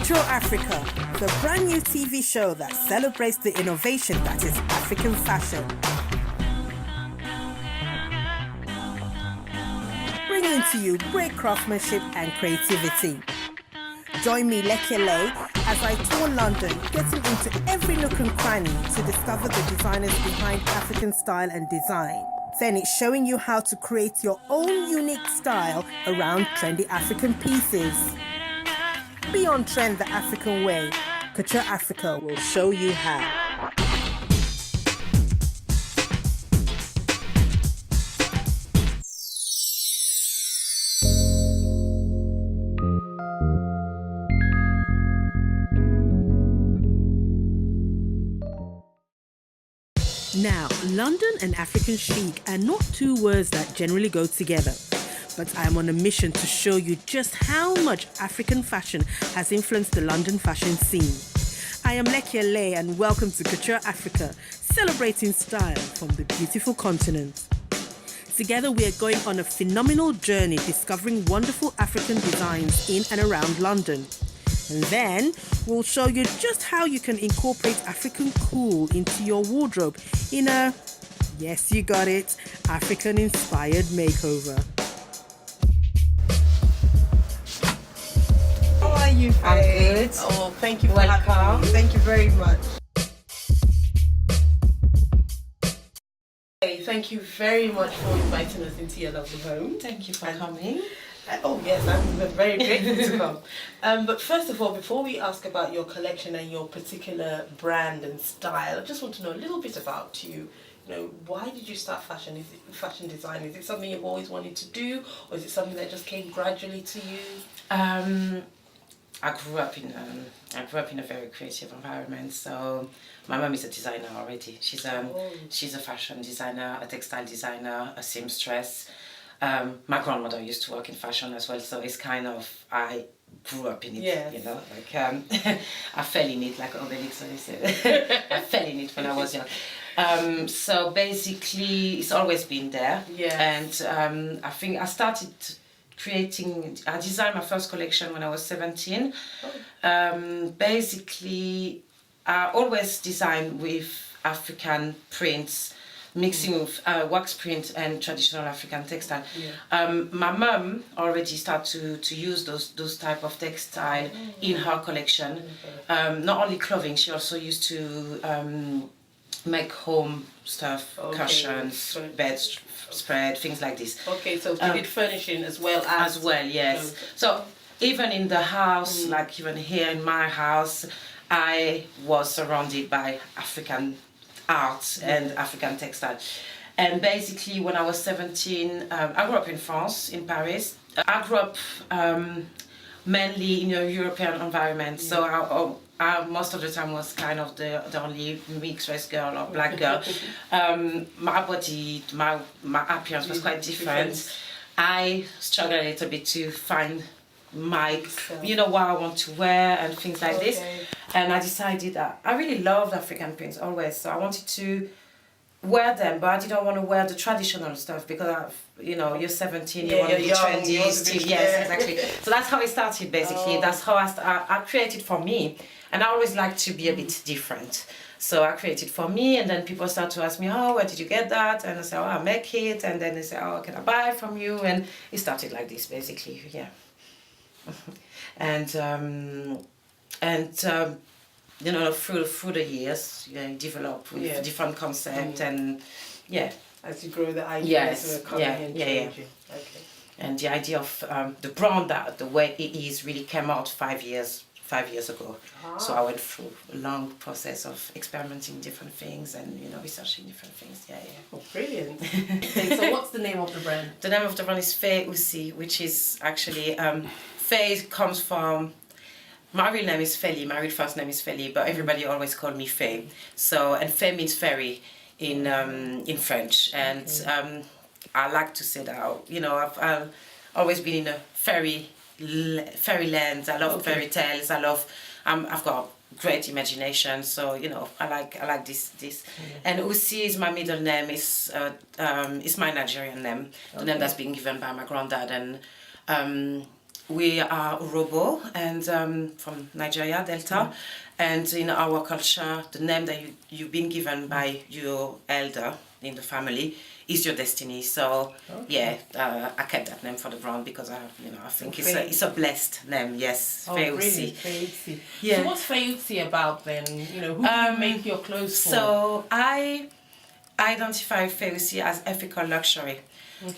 Kouture Afrika, the brand new TV show that celebrates the innovation that is African fashion. Bringing to you great craftsmanship and creativity. Join me, Lekele, as I tour London, getting into every nook and cranny to discover the designers behind African style and design. Then it's showing you how to create your own unique style around trendy African pieces. Be on trend the African way. Kouture Afrika will show you how. Now, London and African chic are not two words that generally go together. But I am on a mission to show you just how much African fashion has influenced the London fashion scene. I am Lekele and welcome to Kouture Afrika, celebrating style from the beautiful continent. Together we are going on a phenomenal journey discovering wonderful African designs in and around London. And then we'll show you just how you can incorporate African cool into your wardrobe in a, yes you got it, African-inspired makeover. How are you, Faye? I'm good. Oh, thank you for having me. Thank you very much. Hey, thank you very much for inviting us into your lovely home. Thank you for coming. Oh yes, I'm very grateful to come. But first of all, before we ask about your collection and your particular brand and style, I just want to know a little bit about you. You know, why did you start fashion? Is it fashion design? Is it something you've always wanted to do, or is it something that just came gradually to you? I grew up in a very creative environment. So my mom is a designer already. She's a fashion designer, a textile designer, a seamstress. My grandmother used to work in fashion as well, so it's kind of, I grew up in it, yes. You know, like I fell in it like Obelix, so they said. I fell in it when I was young. So basically, it's always been there. Yes. And I think I started I designed my first collection when I was 17. Oh. Basically, I always designed with African prints, mixing with wax print and traditional African textile. Yeah. My mum already started to use those type of textile in her collection. Okay. Not only clothing, she also used to make home stuff, cushions, beds, spread, things like this. Okay, so you did furnishing as well as... As well, yes. Okay. So even in the house, like even here in my house, I was surrounded by African art and African textile. And basically when I was 17, I grew up in France, in Paris. I grew up mainly in a European environment, so I most of the time was kind of the only mixed race girl or black girl. My body, my appearance was quite different. I struggled a little bit to find my, you know, what I want to wear and things like this. And I decided that I really loved African prints always, so I wanted to wear them, but I didn't want to wear the traditional stuff because you know, you're 17, you want to be trendy, still, yes, exactly. So that's how it started basically. That's how I created for me, and I always like to be a bit different. So I created for me, and then people start to ask me, oh, where did you get that? And I say, oh, I make it, and then they say, oh, can I buy it from you? And it started like this basically, yeah. And you know, through the years, you develop with different concepts and as you grow, the ideas are coming and changing. Okay. And the idea of the brand, that the way it is, really came out 5 years ago. So I went through a long process of experimenting different things and, you know, researching different things. Oh, brilliant. So what's the name of the brand? The name of the brand is Ushii, which is actually Faye comes from, my real name is Feli, my real first name is Feli, but everybody always called me Faye. So, and Faye means fairy in French, and I like to say that, you know, I've always been in a fairyland. I love fairy tales. I've got great imagination, so you know, I like this. And Ushii is my middle name. It's my Nigerian name, the name that's been given by my granddad, and we are Urobo and from Nigeria, Delta. And in our culture, the name that you've been given by your elder in the family is your destiny. So I kept that name for the brand because I think it's a blessed name. Yes, Feusi. Feusi. Yeah. So what's Feusi about then? You know, who do you make your clothes for? So I identify Feusi as ethical luxury.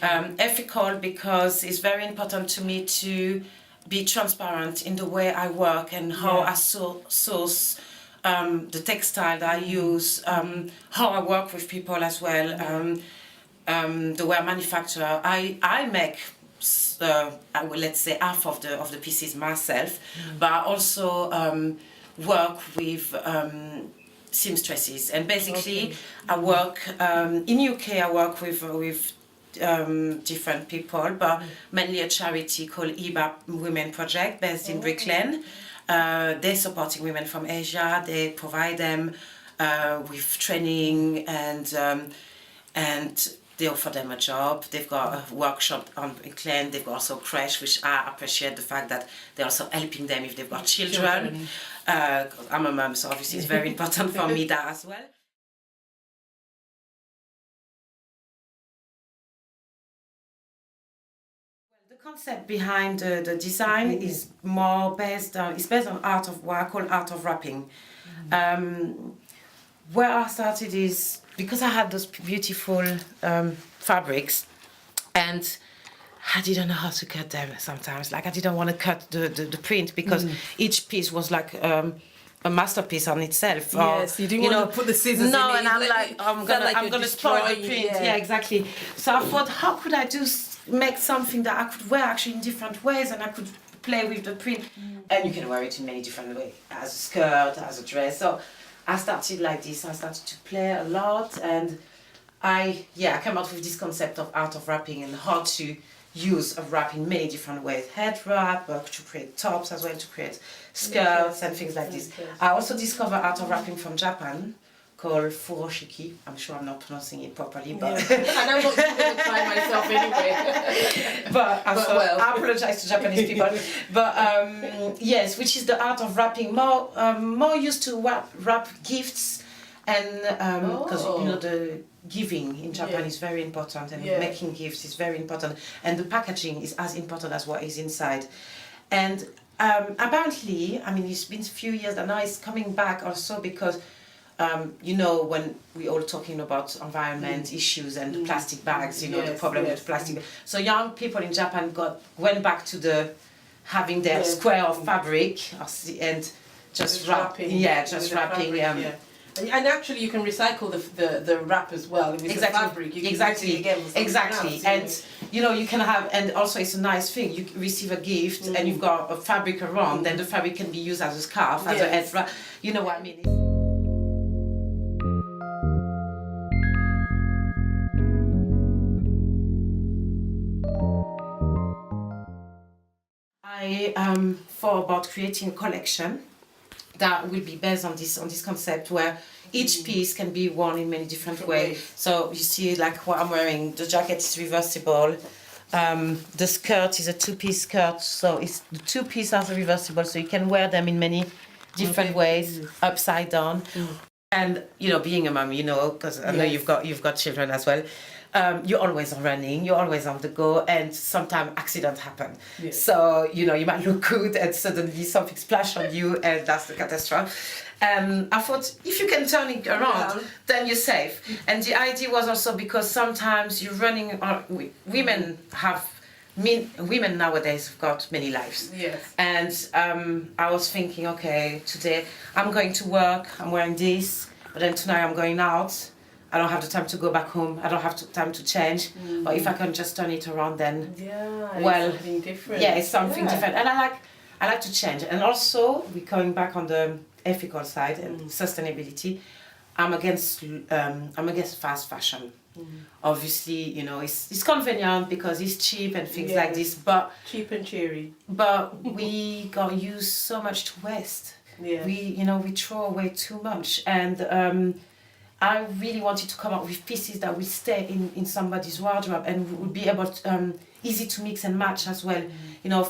Ethical because it's very important to me to be transparent in the way I work and how I source the textile that I use, how I work with people as well, the way I manufacture. I make let's say half of the pieces myself, but I also work with seamstresses, and basically I work in UK. I work with different people, but mainly a charity called IBA Women Project based in Brickland. They're supporting women from Asia. They provide them with training and they offer them a job. They've got a workshop on Brickland. They've got also a creche, which I appreciate the fact that they're also helping them if they've got children. I'm a mum, so obviously it's very important for me that as well. The concept behind the design is more based on art of what I call art of wrapping. Where I started is because I had those beautiful fabrics, and I didn't know how to cut them sometimes. Like I didn't want to cut the print because each piece was like a masterpiece on itself. Yes, you didn't want to put the scissors in it. No, and I'm gonna spoil the print. Yeah, exactly. So I thought, how could I make something that I could wear actually in different ways, and I could play with the print, and you can wear it in many different ways, as a skirt, as a dress. So I started like this. I started to play a lot, and I came out with this concept of art of wrapping and how to use a wrap in many different ways. Head wrap, to create tops as well, to create skirts and things like this. I also discovered art of wrapping from Japan called Furoshiki. I'm sure I'm not pronouncing it properly, but and I'm not going to try myself anyway. but I apologize to Japanese people. But yes, which is the art of wrapping, more used to wrap gifts, and because the giving in Japan is very important, and making gifts is very important, and the packaging is as important as what is inside. And apparently, I mean, it's been a few years, and now it's coming back also because when we all talking about environment issues and plastic bags, the problem with plastic. So young people in Japan went back to having their square of fabric and just wrapping. And actually, you can recycle the wrap as well. If it's fabric, you can use it again with exactly. Else, and you can have, and also it's a nice thing. You receive a gift and you've got a fabric around. Then the fabric can be used as a scarf, as a head wrap. You know what I mean? I thought about creating a collection that will be based on this concept where each piece can be worn in many different ways. So you see, like what I'm wearing, the jacket is reversible. The skirt is a two-piece skirt, so the two pieces are reversible, so you can wear them in many different ways, upside down. And being a mum, because I know you've got children as well. You're always running, you're always on the go, and sometimes accidents happen. Yes. So, you might look good and suddenly something splash on you, and that's the catastrophe. I thought, if you can turn it around, then you're safe. And the idea was also because sometimes you're running, women nowadays have got many lives. Yes. And I was thinking, okay, today I'm going to work, I'm wearing this, but then tonight I'm going out. I don't have the time to go back home. I don't have time to change. But if I can just turn it around, then it's something different. Yeah, it's something different, and I like to change. And also, we're going back on the ethical side and sustainability. I'm against fast fashion. Obviously, it's convenient because it's cheap and things like this. But cheap and cheery. But we got used so much to waste. Yeah. We throw away too much, and I really wanted to come up with pieces that will stay in somebody's wardrobe and would be able to, easy to mix and match as well. You know,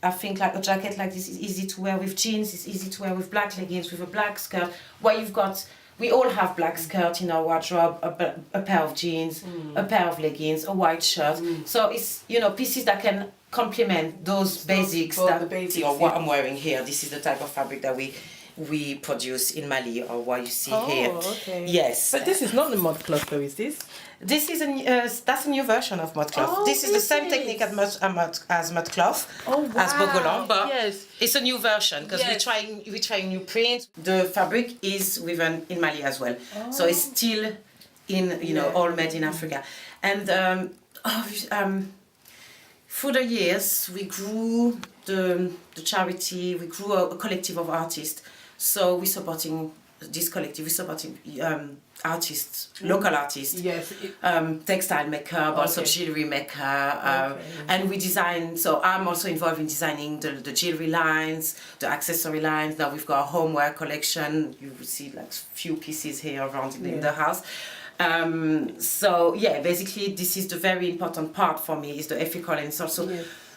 I think like a jacket like this is easy to wear with jeans, it's easy to wear with black leggings, with a black skirt, where you've got, we all have black skirt in our wardrobe, a pair of jeans, a pair of leggings, a white shirt. So it's, you know, pieces that can complement those basics that, the basics, you know, what I'm wearing here. This is the type of fabric that we produce in Mali, or what you see here. Okay. Yes. But this is not the mud cloth though, is this? This is that's a new version of mud cloth. This is the same technique as mud cloth, as Bogolan, but it's a new version because we're trying new print. The fabric is woven in Mali as well, so it's still in, you know, all made in Africa. And through the years, we grew the charity. We grew a collective of artists. So we're supporting this collective. We're supporting artists, local artists, textile maker, but also jewelry maker, and we design. So I'm also involved in designing the jewelry lines, the accessory lines. Now we've got a homeware collection. You will see like few pieces here around in the house. So yeah, basically this is the very important part for me, is the ethical, and it's also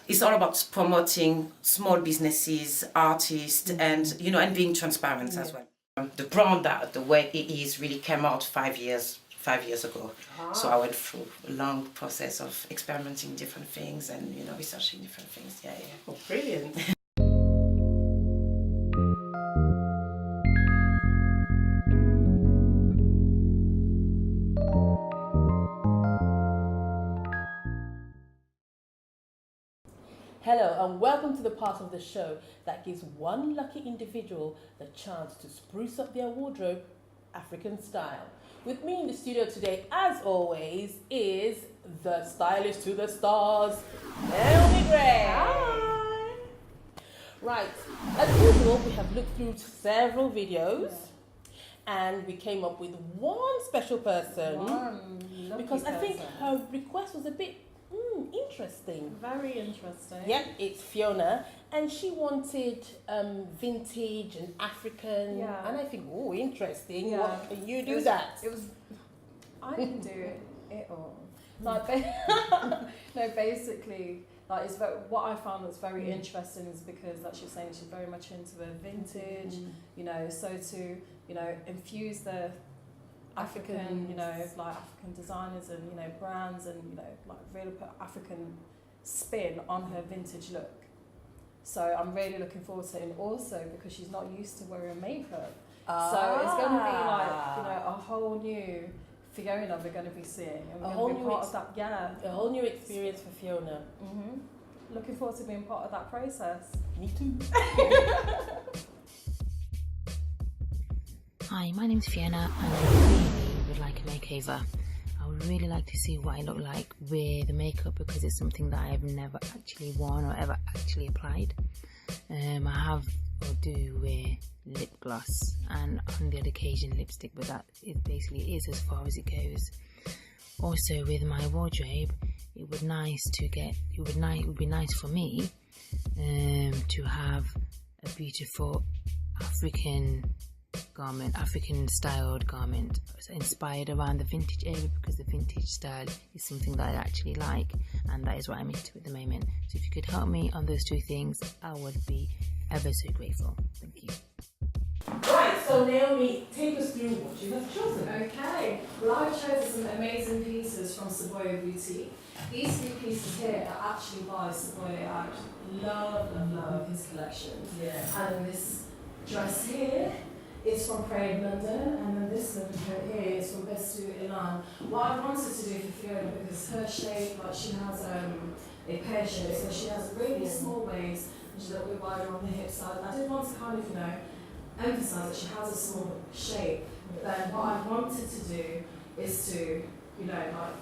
it's all about promoting small businesses, artists, and, you know, and being transparent as well. The brand, that the way it is, really came out 5 years ago. So I went through a long process of experimenting different things and, you know, researching different things. Yeah. Oh, brilliant. Hello and welcome to the part of the show that gives one lucky individual the chance to spruce up their wardrobe African style. With me in the studio today, as always, is the stylist to the stars, Naomi Gray. Hi. Right, as usual, we have looked through several videos and we came up with one special person because I think her request was a bit interesting. Very interesting. Yep, it's Fiona, and she wanted vintage and African, and I think, oh, interesting. Yeah. What can you do that? I can do it all. Like, no, basically, like it's what I found that's very interesting is because, like she was saying, she's very much into the vintage. You know, so to, you know, infuse the African, you know, like African designers and, you know, brands, and, you know, like really put African spin on her vintage look. So I'm really looking forward to it, and also because she's not used to wearing makeup. So it's going to be like, you know, a whole new Fiona we're going to be seeing, and we're going to be part of that. A whole new experience for Fiona. Looking forward to being part of that process. Me too. Hi, my name's Fiona and I really would like a makeover. I would really like to see what I look like with the makeup, because it's something that I have never actually worn or ever actually applied. I have or do wear lip gloss and on the odd occasion lipstick, but that it basically is as far as it goes. Also with my wardrobe, it would be nice for me to have a beautiful African styled garment inspired around the vintage area, because the vintage style is something that I actually like, and that is what I'm into at the moment. So if you could help me on those two things, I would be ever so grateful. Thank you. Right, so Naomi, take us through what you have chosen. Okay, well, I've chosen some amazing pieces from Saboya Boutique. These three pieces here are actually by Saboya. I love his collection. Yeah. And this dress here, it's from Parade London, and then this one here is from Bestu Ilan. What I wanted to do for Fiona, because her shape, like she has a pear shape, so she has really small waist, and she's a little bit wider on the hip side. And I did want to kind of, you know, emphasise that she has a small shape. But then what I wanted to do is to, you know, like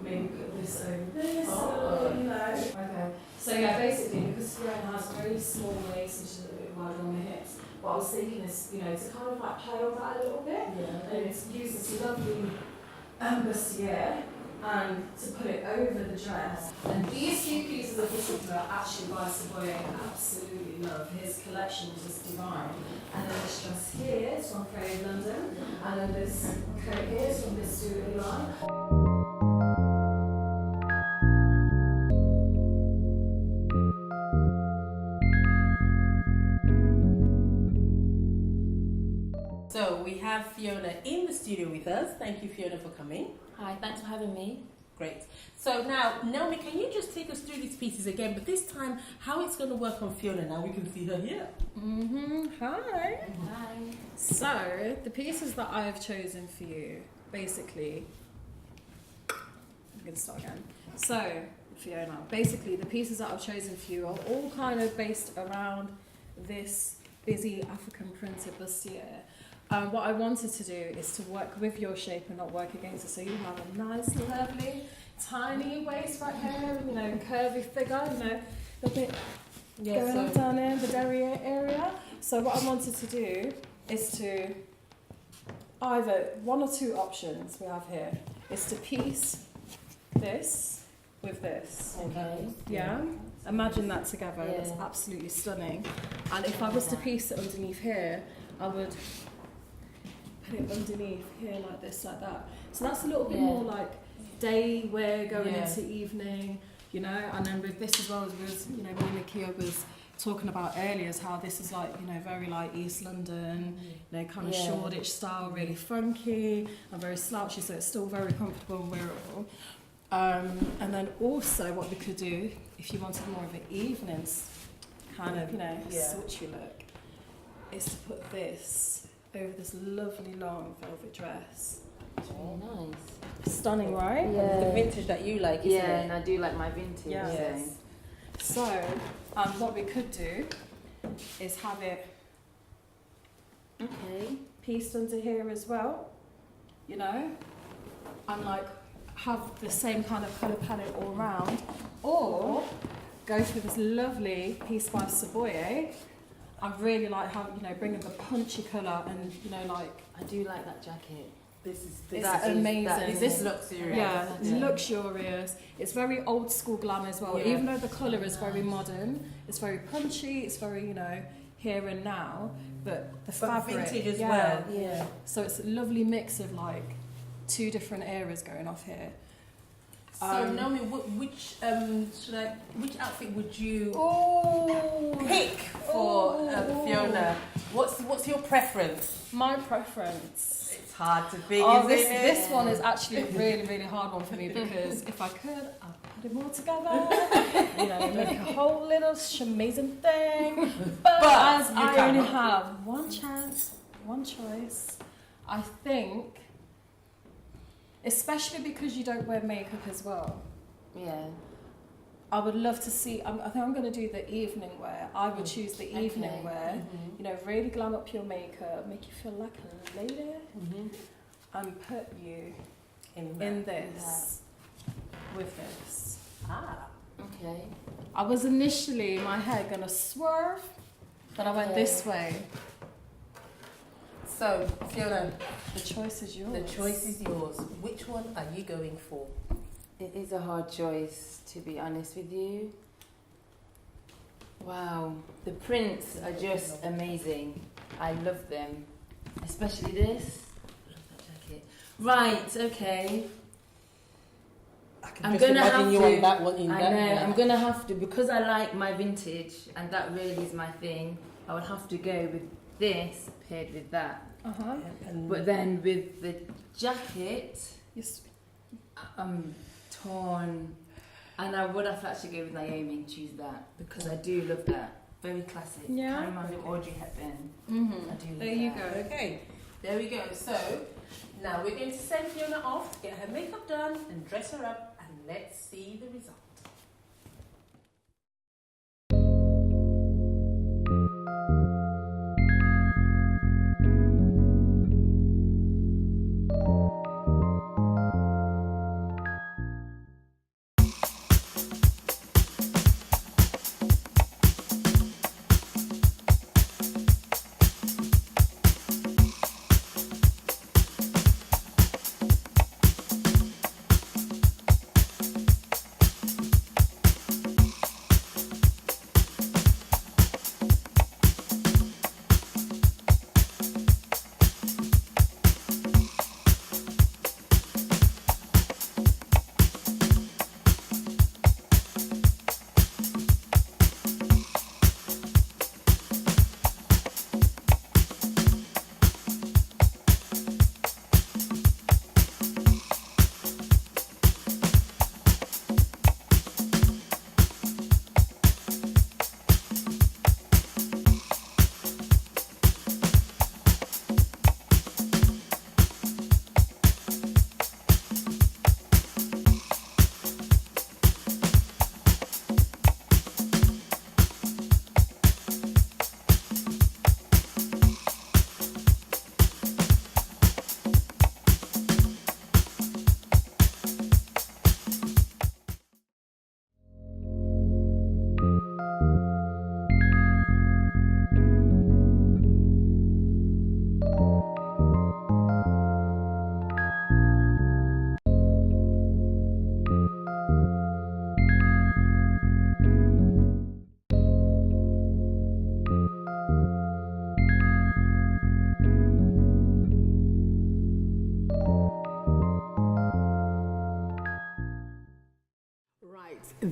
maybe put this over this, you know. Okay. So yeah, basically, because Fiona has a really small waist and she's a little bit wider on the hips, what I was thinking is, you know, to kind of like play on that a little bit, and it's using some lovely bustier, and to put it over the dress. And these two pieces in particular are actually by Saboye. I absolutely love. His collection is just divine. And then this dress here is from Creative London, and then this coat here is from this studio line. So we have Fiona in the studio with us. Thank you, Fiona, for coming. Hi, thanks for having me. Great. So now, Naomi, can you just take us through these pieces again, but this time how it's going to work on Fiona? Now we can see her here. Hi. Hi. So, the pieces that I've chosen for you, basically, I'm going to start again. So, Fiona, basically the pieces that I've chosen for you are all kind of based around this busy African printed bustier. What I wanted to do is to work with your shape and not work against it. So you have a nice, lovely, tiny waist right here, you know, curvy figure, you know, a bit going on down in the derriere area. So what I wanted to do is to either one or two options we have here is to piece this with this. Okay. Yeah. Imagine that together. Yeah. That's absolutely stunning. And if I was to piece it underneath here, I would put it underneath here like this, like that. So that's a little bit more like day wear going into evening, you know. And then with this as well, as you know, me and Nakia was talking about earlier, is how this is like, you know, very like East London, you know, kind of Shoreditch style, really funky and very slouchy, so it's still very comfortable and wearable. And then also what we could do, if you wanted more of an evenings kind of, you know, switchy look, is to put this over this lovely long velvet dress. It's really nice. Stunning, right? Yeah. The vintage that you like, isn't it? And I do like my vintage. Yes. So, what we could do is have it pieced under here as well, you know, and like have the same kind of colour palette all round, or go for this lovely piece by Saboye. I really like how, you know, bringing the punchy colour and, you know, like, I do like that jacket. it's amazing. This luxurious. Yeah, luxurious. It's very old school glam as well. Yeah. Even though the colour is very modern, it's very punchy, it's very, you know, here and now, but the fabric, vintage as well. Yeah. So it's a lovely mix of like two different eras going off here. So Naomi, which outfit would you pick for Fiona? What's your preference? My preference. It's hard to pick. This one is actually a really, really hard one for me, because if I could, I'd put them all together, you know, make a whole little amazing thing. But as I only have one chance, one choice, I think, especially because you don't wear makeup as well. Yeah. I would love to see, I think I'm going to do the evening wear. I would choose the evening wear, you know, really glam up your makeup, make you feel like a lady, and put you in this, with this. Okay. I was initially, in my head, going to swerve, but I went this way. So, Fiona, the choice is yours. The choice is yours. Which one are you going for? It is a hard choice, to be honest with you. Wow, the prints are just amazing. I love them, especially this. Love that jacket. Right, okay. I'm gonna have you on that one. I'm gonna have to, because I like my vintage, and that really is my thing. I would have to go with this paired with that. But then with the jacket, I'm torn, and I would have to actually go with Naomi and choose that, because I do love that. Very classic. Yeah. Kind of reminds me of Audrey Hepburn. I do love There you that. go. Okay, there we go. So now we're going to send Fiona off, get her makeup done, and dress her up, and let's see the result.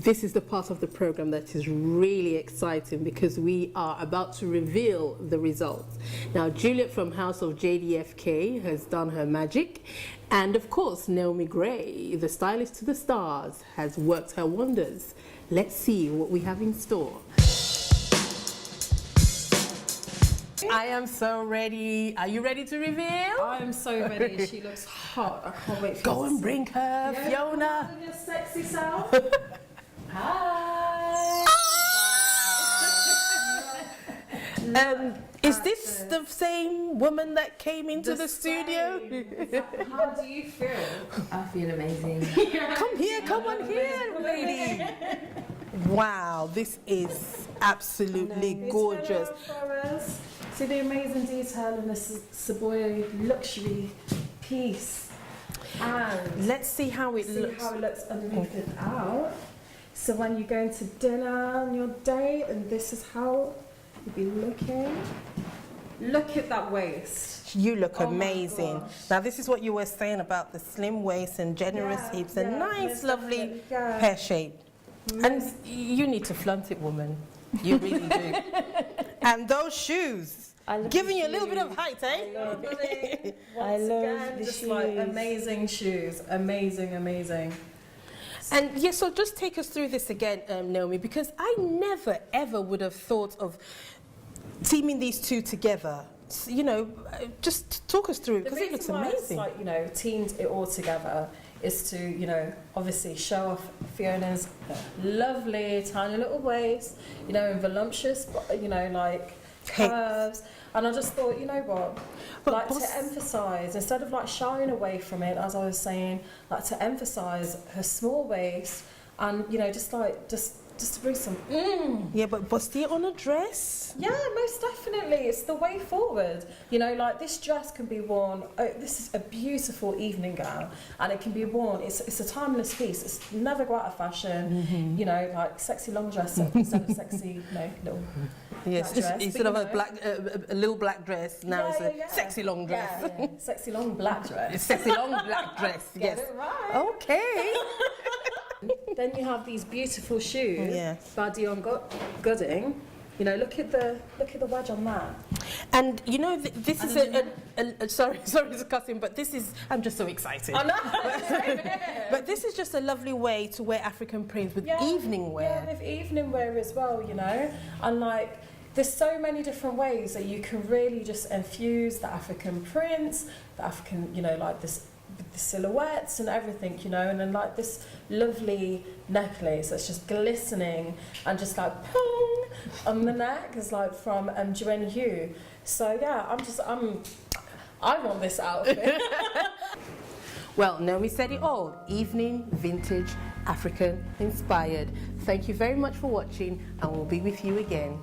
this is the part of the program that is really exciting because we are about to reveal the results. Now, Juliet from House of JDFK has done her magic, and of course, Naomi Gray, the stylist to the stars, has worked her wonders. Let's see what we have in store. I am so ready. Are you ready to reveal? I am so ready. She looks hot. I can't wait for Go and bring her, Fiona. Come on, your sexy self. Hi. Is this the same woman that came into the studio? How do you feel? I feel amazing. Come here, come on here, lady. Wow, this is absolutely gorgeous. See the amazing detail in this Savoy luxury piece. And let's see how it see looks. how it looks underneath it out. So when you go into dinner on your date, and this is how you'll be looking. Look at that waist. You look Oh my amazing. gosh. Now, this is what you were saying about the slim waist and generous hips and nice, most lovely definitely, yeah. hair shape. And you need to flaunt it, woman. You really do. And those shoes, giving you a little bit of height, eh? I love the just like shoes. amazing shoes. Amazing, amazing. And yeah, so just take us through this again, Naomi, because I never ever would have thought of teaming these two together. You know, just talk us through it because it looks amazing. Like, you know, teamed it all together is to, you know, obviously show off Fiona's lovely tiny little waist, you know, and voluptuous, you know, like curves. And I just thought, you know what, like to emphasise, instead of like shying away from it, as I was saying, like to emphasise her small waist and, you know, just to bring some Yeah, but bustier on a dress? Yeah, most definitely. It's the way forward. You know, like this dress can be worn, this is a beautiful evening gown, and it can be worn, it's a timeless piece. It's never go out of fashion. You know, like sexy long dress instead of sexy, you know, little yes, black dress. instead of a little black dress, now it's a sexy long dress. Yeah. Sexy long black dress. Sexy long black dress, yes. Get it right. Okay. Then you have these beautiful shoes Yes. by Dion Gooding. You know, look at the wedge on that. And you know, this is sorry to cut in, but this is, I'm just so excited. I know. But this is just a lovely way to wear African prints with evening wear. Yeah, with evening wear as well, you know. And like, there's so many different ways that you can really just infuse the African prints, the African, you know, like this, the silhouettes and everything, you know, and then like this lovely necklace that's just glistening and just like pong on the neck is like from Joanne Hugh. So yeah, I want this outfit. Well, Naomi said it all. Evening, vintage, African inspired. Thank you very much for watching, and we'll be with you again.